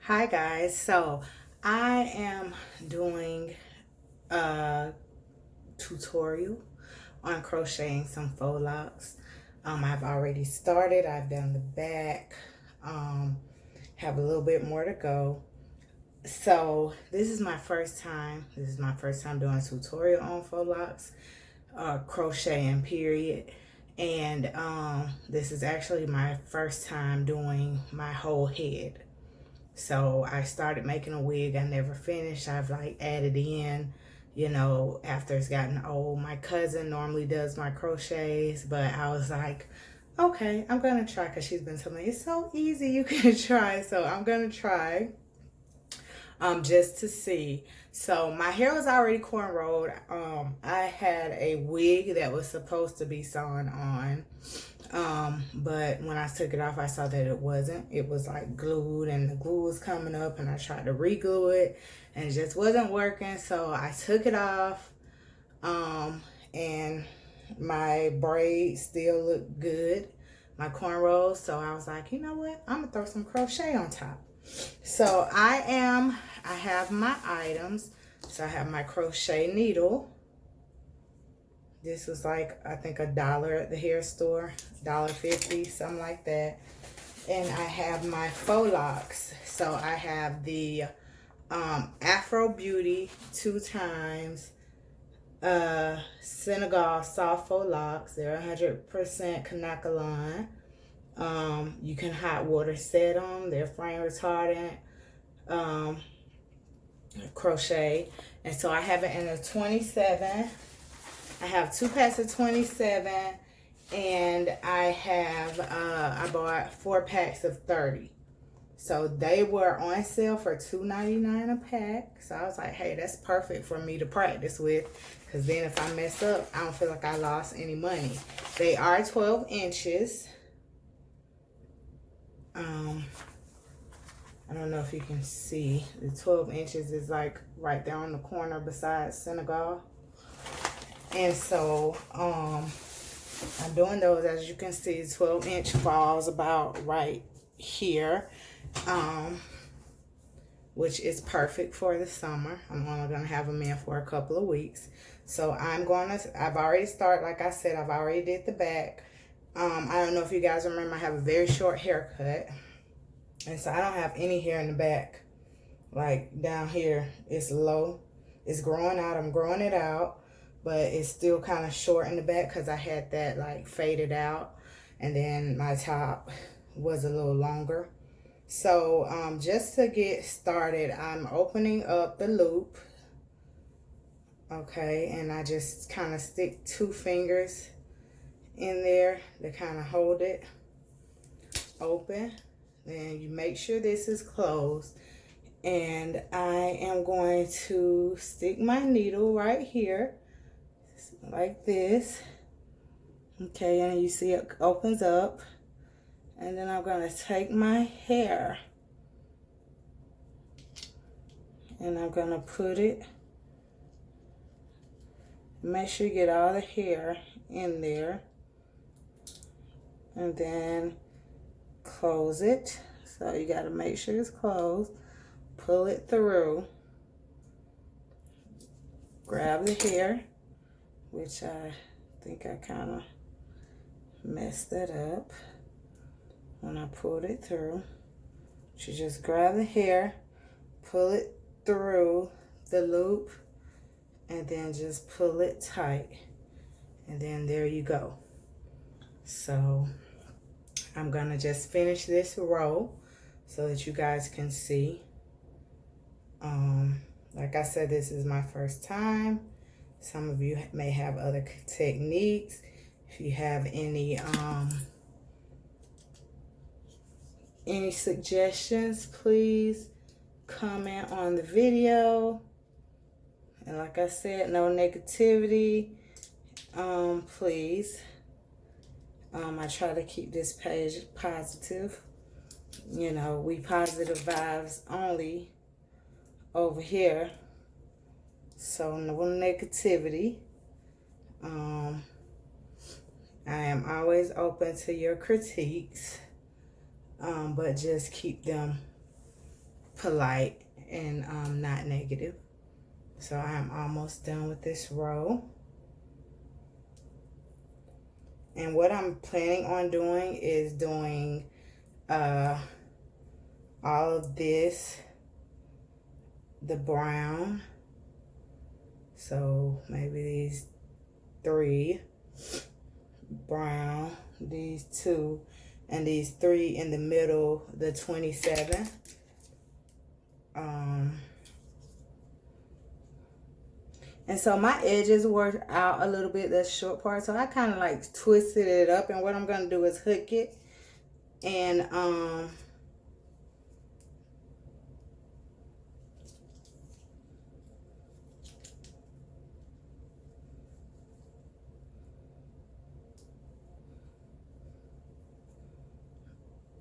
Hi guys, so I am doing a tutorial on crocheting some faux locks. I've already started. I've done the back. Have a little bit more to go. So this is my first time. This is my first time doing a tutorial on faux locks, crocheting period. And this is actually my first time doing my whole head. So I started making a wig. I never finished. I've like added in, after it's gotten old. My cousin normally does my crochets, but I was like, okay, I'm gonna try, because she's been telling me it's so easy, you can try. So I'm gonna try just to see. So my hair was already cornrowed. I had a wig that was supposed to be sewn on. But when I took it off, I saw that it wasn't. It was like glued, and the glue was coming up, and I tried to re-glue it and it just wasn't working. So I took it off, and my braids still look good, my cornrows. So I was like, you know what, I'm gonna throw some crochet on top. So I have my items. So I have my crochet needle. This was like, I think $1 at the hair store, $1.50, something like that. And I have my faux locks. So I have the Afro Beauty 2 times Senegal soft faux locks. They're 100% Kanakalan. You can hot water set them. They're flame retardant. Crochet. And so I have it in a 27. I have 2 packs of 27, and I have I bought 4 packs of 30. So they were on sale for $2.99 a pack. So I was like, hey, that's perfect for me to practice with, because then if I mess up, I don't feel like I lost any money. They are 12 inches. I don't know if you can see. The 12 inches is like right there on the corner beside Senegal. And so I'm doing those. As you can see, 12-inch falls about right here, which is perfect for the summer. I'm only going to have them in for a couple of weeks. So I've already started. Like I said, I've already did the back. I don't know if you guys remember, I have a very short haircut, and so I don't have any hair in the back. Like down here, it's low. It's growing out. I'm growing it out. But it's still kind of short in the back because I had that like faded out, and then my top was a little longer. So just to get started, I'm opening up the loop. Okay, and I just kind of stick 2 fingers in there to kind of hold it open. Then you make sure this is closed, and I am going to stick my needle right here like this. Okay, and you see it opens up, and then I'm going to take my hair and I'm going to put it, make sure you get all the hair in there, and then close it. So you got to make sure it's closed, pull it through, grab the hair, which I think I kind of messed that up when I pulled it through. You just grab the hair, pull it through the loop, and then just pull it tight, and then there you go. So I'm gonna just finish this row so that you guys can see. Like I said, this is my first time. Some of you may have other techniques. If you have any suggestions, please comment on the video. And like I said, no negativity, please. I try to keep this page positive. You know, we positive vibes only over here. So no negativity. I am always open to your critiques, but just keep them polite and not negative. So I'm almost done with this row. And what I'm planning on doing is doing all of this, the brown. So maybe these 3 brown, these 2, and these 3 in the middle, the 27. And so my edges were out a little bit, the short part, so I kind of like twisted it up, and what I'm going to do is hook it, and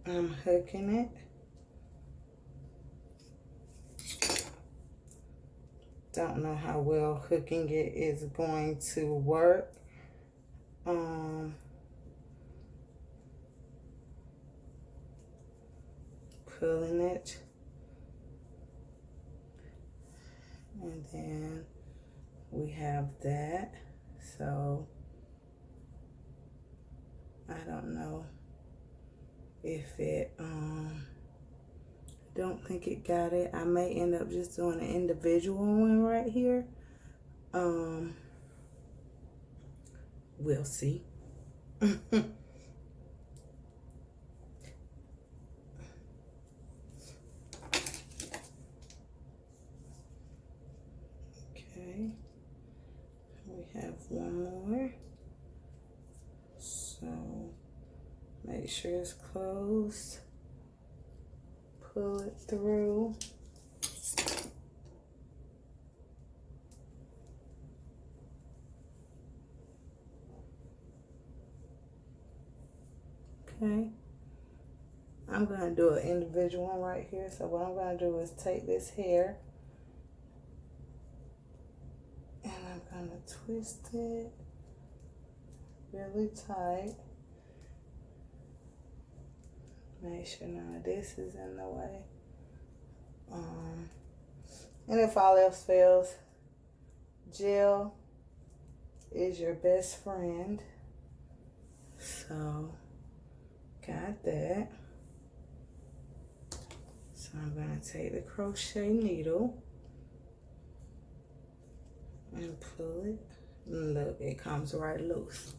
I'm hooking it. Don't know how well hooking it is going to work. Pulling it. And then we have that. So I don't know if it don't think it got it. I may end up just doing an individual one right here. We'll see. Okay. We have one more. So make sure it's closed. Pull it through. Okay. I'm going to do an individual one right here. So what I'm going to do is take this hair and I'm going to twist it really tight. Make sure none of this is in the way. And if all else fails, gel is your best friend. So, got that. So I'm going to take the crochet needle and pull it. And look, it comes right loose.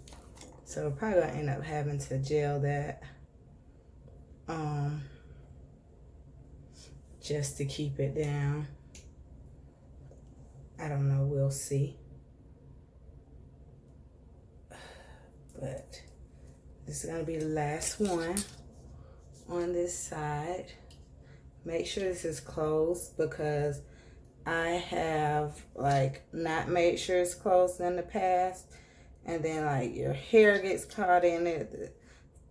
So we're probably going to end up having to gel that. Just to keep it down. I don't know, we'll see. But this is gonna be the last one on this side. Make sure this is closed because I have like not made sure it's closed in the past, and then like your hair gets caught in it, the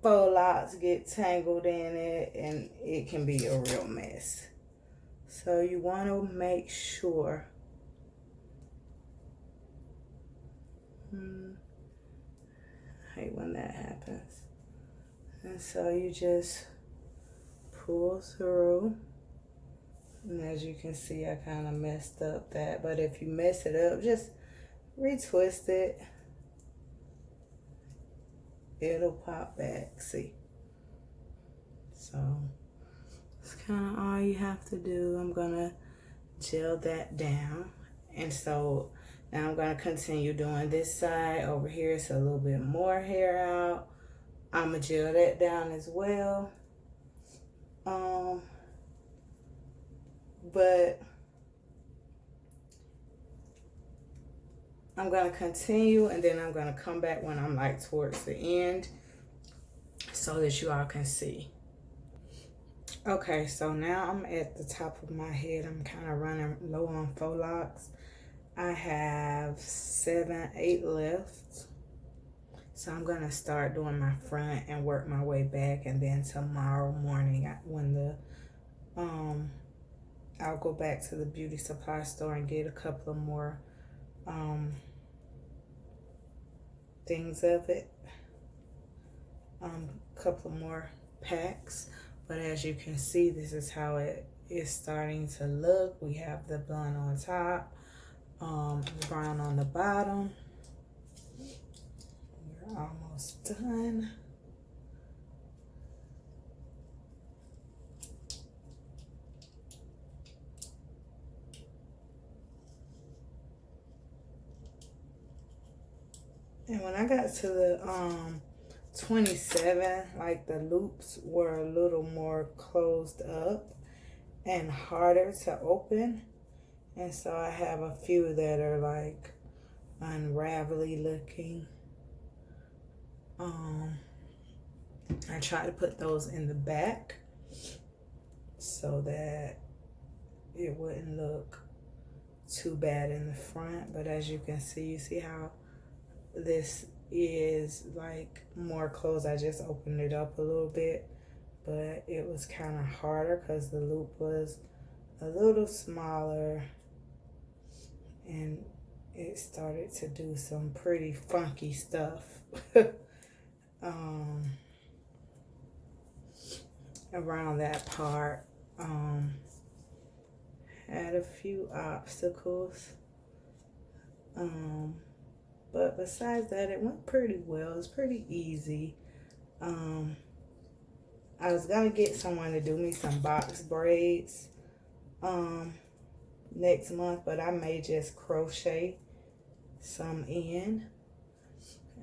faux locks get tangled in it, and it can be a real mess. So you want to make sure. I hate when that happens. And so you just pull through. And as you can see, I kind of messed up that. But if you mess it up, just retwist it. It'll pop back, see. So that's kind of all you have to do. I'm gonna gel that down. And so now I'm gonna continue doing this side over here. So a little bit more hair out. I'm gonna gel that down as well. But I'm gonna continue, and then I'm gonna come back when I'm like towards the end so that you all can see. Okay, so now I'm at the top of my head. I'm kind of running low on faux locks. I have 7, 8 left. So I'm gonna start doing my front and work my way back, and then tomorrow morning when the I'll go back to the beauty supply store and get a couple of more things of it, couple of more packs. But as you can see, this is how it is starting to look. We have the blonde on top, brown on the bottom. We're almost done. And when I got to the 27, like the loops were a little more closed up and harder to open. And so I have a few that are like unravelly looking. I try to put those in the back so that it wouldn't look too bad in the front. But as you can see, you see how this is like more closed. I just opened it up a little bit, but it was kind of harder because the loop was a little smaller and it started to do some pretty funky stuff. Around that part, had a few obstacles, but besides that, it went pretty well. It was pretty easy. I was gonna get someone to do me some box braids next month, but I may just crochet some in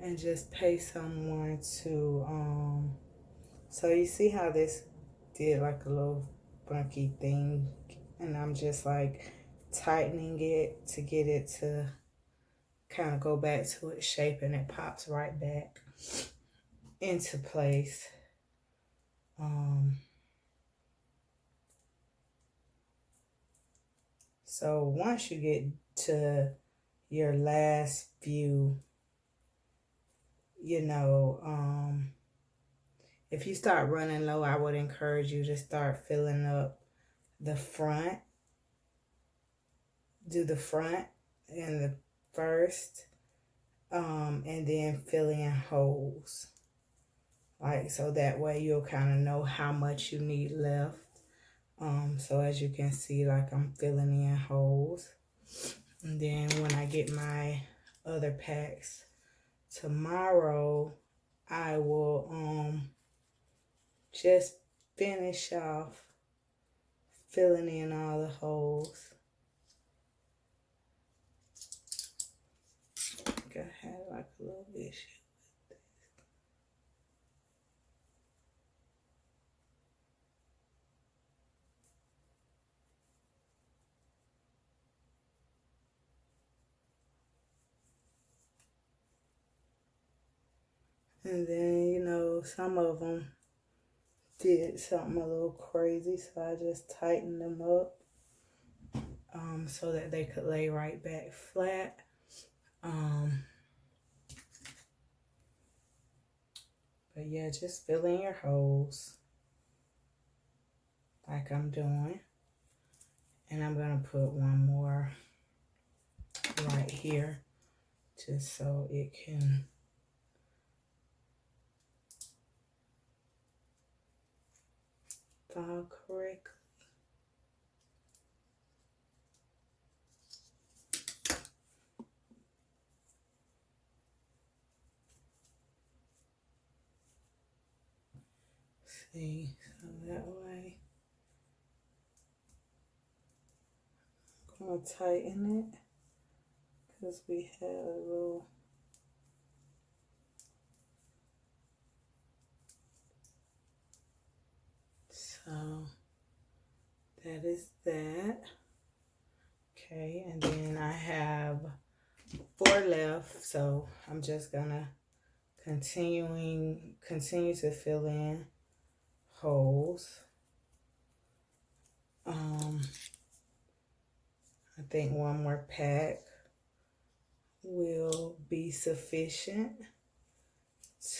and just pay someone to so you see how this did like a little funky thing, and I'm just like tightening it to get it to kind of go back to its shape, and it pops right back into place. So once you get to your last few, you know, if you start running low, I would encourage you to start filling up the front. Do the front and the first, and then fill in holes. Like, so that way you'll kind of know how much you need left. So as you can see, like I'm filling in holes. And then when I get my other packs tomorrow, I will just finish off filling in all the holes. I think I had like a little issue. And then, you know, some of them did something a little crazy, so I just tightened them up so that they could lay right back flat. But yeah, just fill in your holes like I'm doing. And I'm going to put one more right here just so it can fall correctly. See, so that way I'm going to tighten it because we had a little so that is that. Okay, and then I have 4 left, so I'm just gonna continue to fill in holes. I think one more pack will be sufficient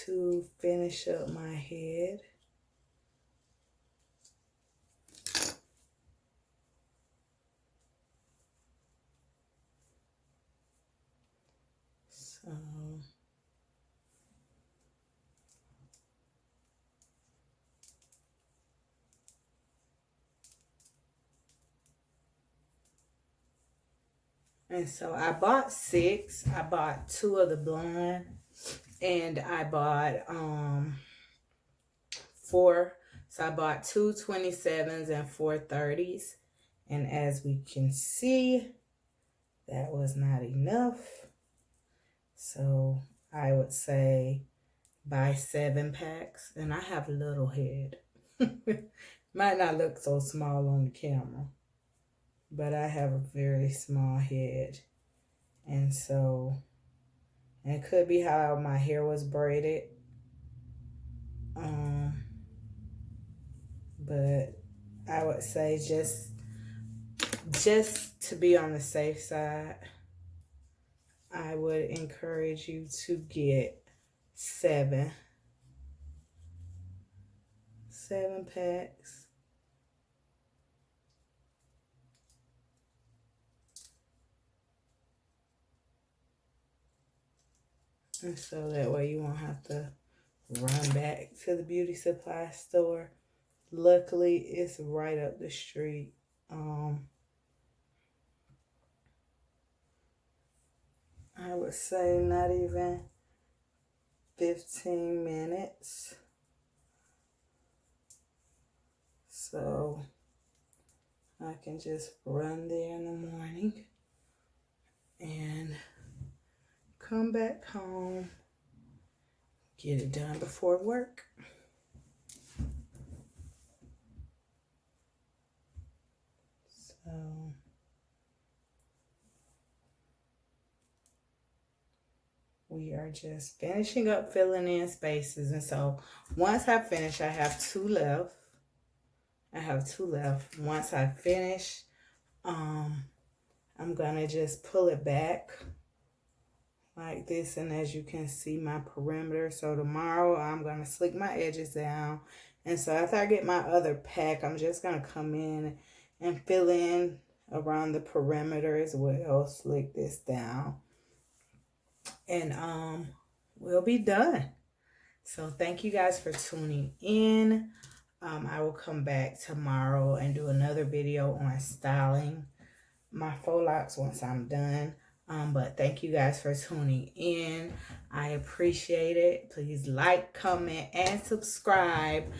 to finish up my head. So And so I bought 6. I bought 2 of the blonde, and I bought 4. So I bought 2 27s and 4 30s. And as we can see, that was not enough. So I would say buy 7 packs. And I have a little head. Might not look so small on the camera, but I have a very small head. And so, and it could be how my hair was braided. But I would say just to be on the safe side, I would encourage you to get 7 packs. And so that way you won't have to run back to the beauty supply store. Luckily, it's right up the street. I would say not even 15 minutes. So I can just run there in the morning and come back home, get it done before work. So we are just finishing up filling in spaces. And so once I finish, I have 2 left. Once I finish, I'm gonna just pull it back like this, and as you can see, my perimeter. So tomorrow I'm gonna slick my edges down, and so after I get my other pack, I'm just gonna come in and fill in around the perimeter as well, slick this down, and we'll be done. So thank you guys for tuning in. I will come back tomorrow and do another video on styling my faux locks once I'm done. But thank you guys for tuning in. I appreciate it. Please like, comment, and subscribe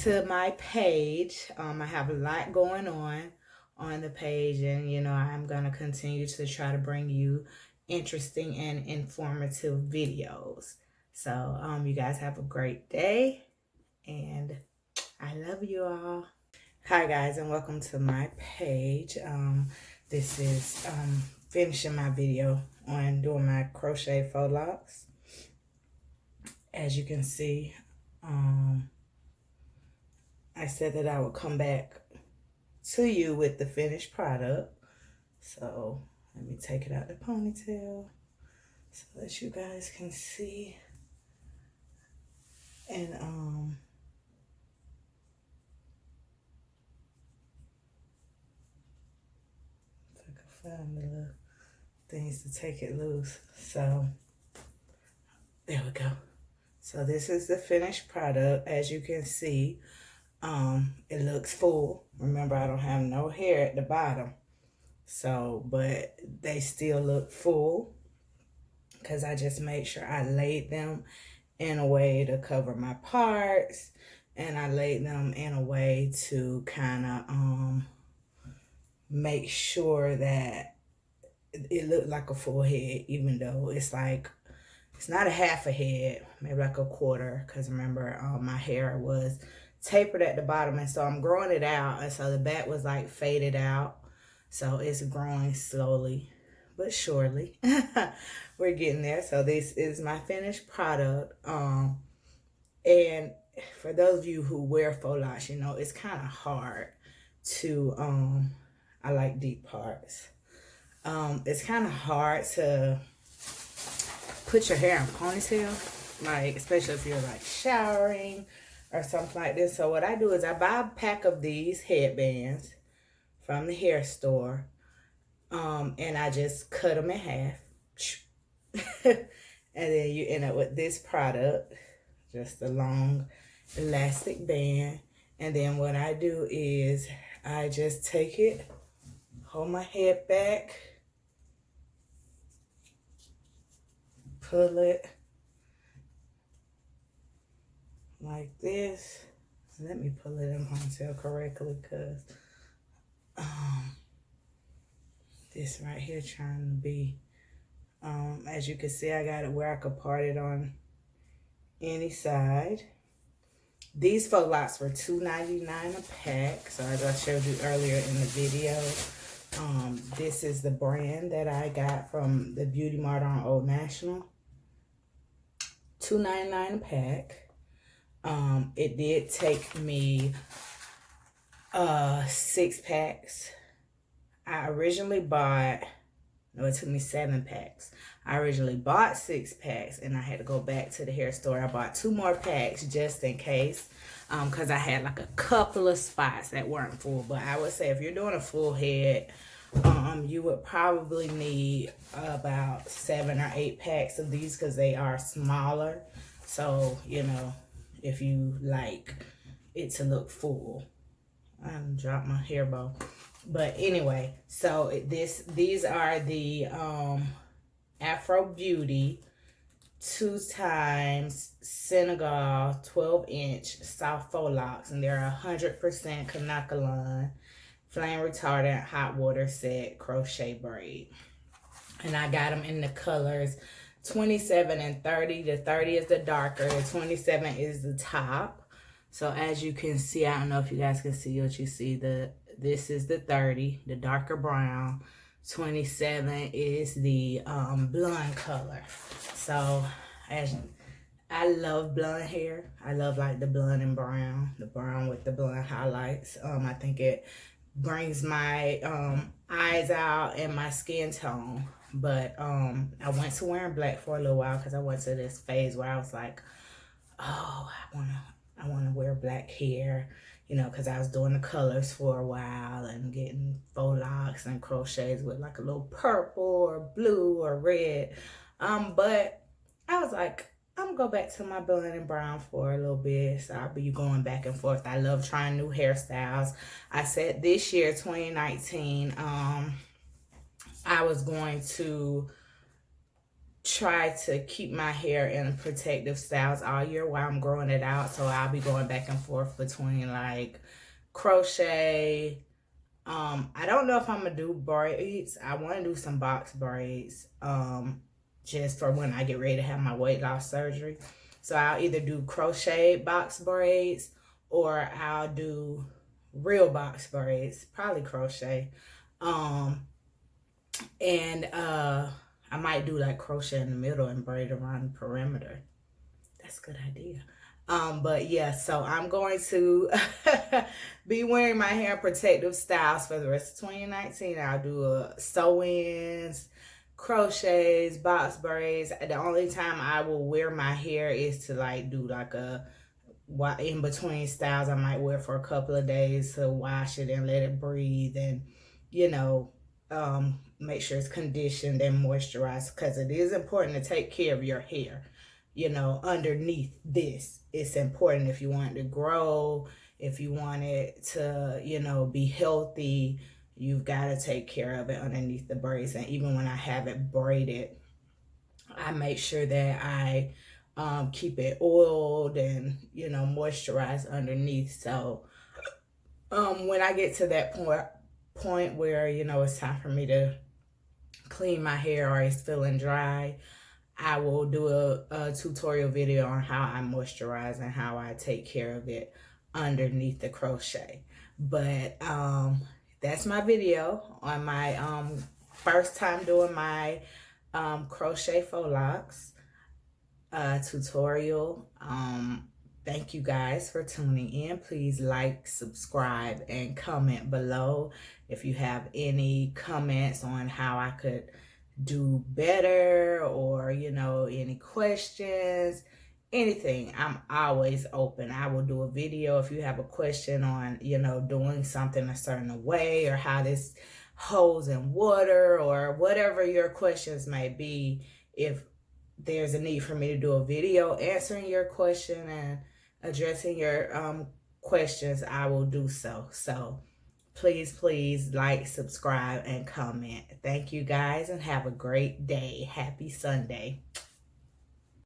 to my page. I have a lot going on the page, and you know, I'm going to continue to try to bring you interesting and informative videos. So you guys have a great day, and I love you all. Hi guys, and welcome to my page. This is finishing my video on doing my crochet faux locks. As you can see, I said that I would come back to you with the finished product. So let me take it out the ponytail so that you guys can see. And if I can find the little things to take it loose. So there we go. So this is the finished product. As you can see, it looks full. Remember, I don't have no hair at the bottom. So, but they still look full because I just made sure I laid them in a way to cover my parts, and I laid them in a way to kind of make sure that it looked like a full head, even though it's like, it's not a half a head, maybe like a quarter, because remember, my hair was tapered at the bottom, and so I'm growing it out, and so the back was like faded out, so it's growing slowly but surely. We're getting there. So this is my finished product, and for those of you who wear faux locks, you know it's kind of hard to I like deep parts. It's kind of hard to put your hair in a ponytail, like especially if you're like showering or something like this. So what I do is I buy a pack of these headbands from the hair store, and I just cut them in half. And then you end up with this product, just a long elastic band. And then what I do is I just take it, hold my head back, pull it like this. Let me pull it in ponytail correctly, because this right here trying to be, as you can see, I got it where I could part it on any side. These faux locks were $2.99 a pack. So as I showed you earlier in the video, this is the brand that I got from the Beauty Mart on Old National. $2.99 a pack. It did take me 6 packs. I originally bought, no, it took me 7 packs. I originally bought 6 packs, and I had to go back to the hair store. I bought 2 more packs just in case, because I had like a couple of spots that weren't full. But I would say if you're doing a full head, you would probably need about 7 or 8 packs of these, because they are smaller. So, you know, if you like it to look full. I dropped my hair bow. But anyway, so these are the Afro Beauty 2x Senegal 12-inch soft faux locks, and they're 100% Kanekalon flame retardant hot water set crochet braid. And I got them in the colors 27 and 30. The 30 is the darker, the 27 is the top. So as you can see, I don't know if you guys can see what you see. This is the 30, the darker brown. 27 is the blonde color. So as I love blonde hair. I love like the blonde and brown, the brown with the blonde highlights. I think it brings my eyes out and my skin tone. But I went to wearing black for a little while because I went to this phase where I was like, oh, I wanna wear black hair, you know, because I was doing the colors for a while and getting faux locks and crochets with like a little purple or blue or red. But I was like, I'm gonna go back to my blonde and brown for a little bit. So I'll be going back and forth. I love trying new hairstyles. I said this year, 2019, I was going to try to keep my hair in protective styles all year while I'm growing it out. So I'll be going back and forth between like crochet. I don't know if I'm gonna do braids. I want to do some box braids just for when I get ready to have my weight loss surgery. So I'll either do crochet box braids or I'll do real box braids, probably crochet. And I might do like crochet in the middle and braid around the perimeter. That's a good idea. But yeah, so I'm going to be wearing my hair protective styles for the rest of 2019. I'll do sew-ins, crochets, box braids. The only time I will wear my hair is to like do like a in between styles. I might wear for a couple of days to wash it and let it breathe, and you know, make sure it's conditioned and moisturized, because it is important to take care of your hair, you know, underneath this. It's important if you want it to grow, if you want it to, you know, be healthy, you've got to take care of it underneath the braids. And even when I have it braided, I make sure that I keep it oiled and, you know, moisturized underneath. So when I get to that point where, you know, it's time for me to clean my hair or it's feeling dry, I will do a tutorial video on how I moisturize and how I take care of it underneath the crochet. But that's my video on my first time doing my crochet faux locks tutorial. Thank you guys for tuning in. Please like, subscribe, and comment below if you have any comments on how I could do better, or, you know, any questions, anything. I'm always open. I will do a video if you have a question on, you know, doing something a certain way, or how this holds in water, or whatever your questions may be. If there's a need for me to do a video answering your question and addressing your questions, I will do so. So please like, subscribe, and comment. Thank you guys, and have a great day. Happy Sunday.